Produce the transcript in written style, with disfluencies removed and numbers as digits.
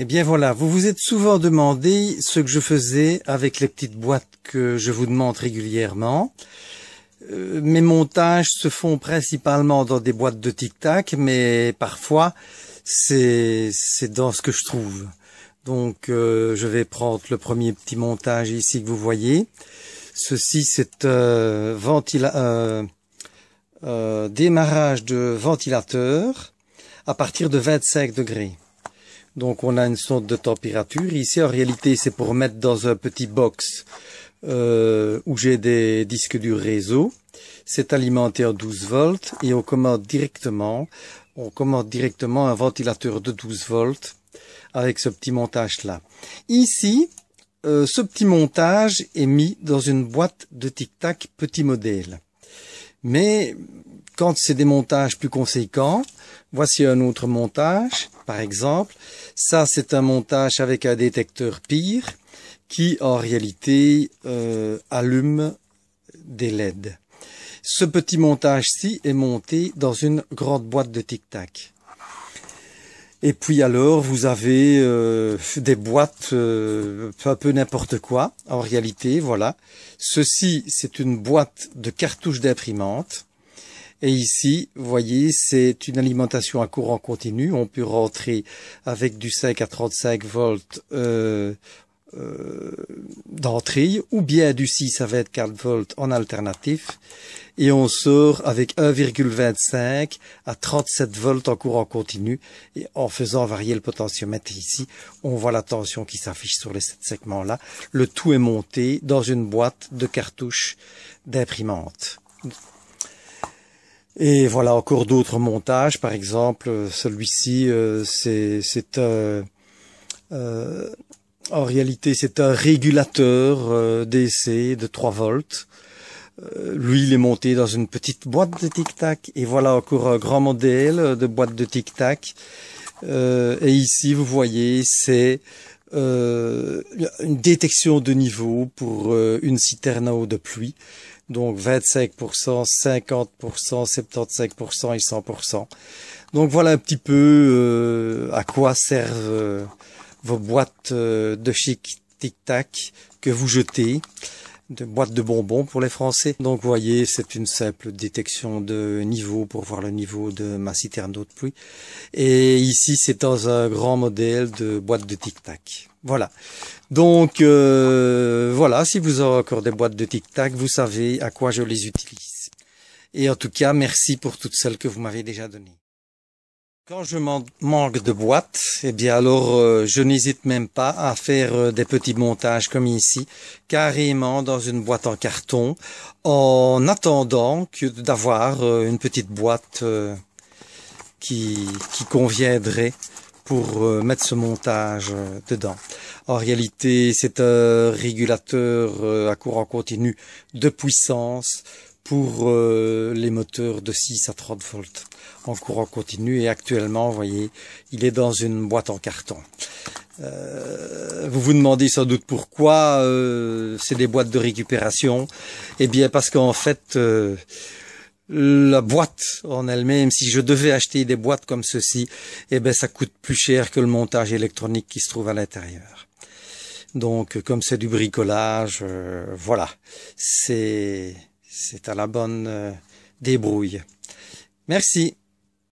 Eh bien voilà, vous vous êtes souvent demandé ce que je faisais avec les petites boîtes que je vous demande régulièrement. Mes montages se font principalement dans des boîtes de tic-tac, mais parfois c'est dans ce que je trouve. Donc je vais prendre le premier petit montage ici que vous voyez. Ceci c'est démarrage de ventilateur à partir de 25 degrés. Donc on a une sonde de température. Ici en réalité c'est pour mettre dans un petit box où j'ai des disques durs réseau. C'est alimenté en 12 volts et on commande directement un ventilateur de 12 volts avec ce petit montage là. Ici, ce petit montage est mis dans une boîte de tic-tac petit modèle. Mais quand c'est des montages plus conséquents, voici un autre montage, par exemple. Ça, c'est un montage avec un détecteur PIR qui, en réalité, allume des LED. Ce petit montage-ci est monté dans une grande boîte de tic-tac. Et puis alors, vous avez des boîtes un peu n'importe quoi, en réalité, voilà. Ceci, c'est une boîte de cartouches d'imprimante. Et ici, vous voyez, c'est une alimentation à courant continu. On peut rentrer avec du 5 à 35 volts d'entrée, ou bien du 6 à 24 volts en alternatif. Et on sort avec 1,25 à 37 volts en courant continu. Et en faisant varier le potentiomètre ici, on voit la tension qui s'affiche sur les 7 segments-là. Le tout est monté dans une boîte de cartouches d'imprimante. Et voilà encore d'autres montages. Par exemple, celui-ci, en réalité, c'est un régulateur DC de 3 volts. Lui, il est monté dans une petite boîte de tic-tac. Et voilà encore un grand modèle de boîte de tic-tac. Et ici, vous voyez, c'est une détection de niveau pour une citerne à eau de pluie. Donc 25%, 50%, 75% et 100%. Donc voilà un petit peu à quoi servent vos boîtes de chic tic-tac que vous jetez. De boîte de bonbons pour les Français. Donc vous voyez, c'est une simple détection de niveau pour voir le niveau de ma citerne d'eau de pluie. Et ici, c'est dans un grand modèle de boîte de tic-tac. Voilà. Donc voilà, si vous avez encore des boîtes de tic-tac, vous savez à quoi je les utilise. Et en tout cas, merci pour toutes celles que vous m'avez déjà données. Quand je manque de boîtes, eh bien alors je n'hésite même pas à faire des petits montages comme ici, carrément dans une boîte en carton, en attendant que d'avoir une petite boîte qui conviendrait pour mettre ce montage dedans. En réalité, c'est un régulateur à courant continu de puissance pour les moteurs de 6 à 30 volts en courant continu. Et actuellement, vous voyez, il est dans une boîte en carton. Vous vous demandez sans doute pourquoi c'est des boîtes de récupération. Eh bien, parce qu'en fait, la boîte en elle-même, si je devais acheter des boîtes comme ceci, eh ben, ça coûte plus cher que le montage électronique qui se trouve à l'intérieur. Donc, comme c'est du bricolage, voilà, c'est à la bonne débrouille. Merci.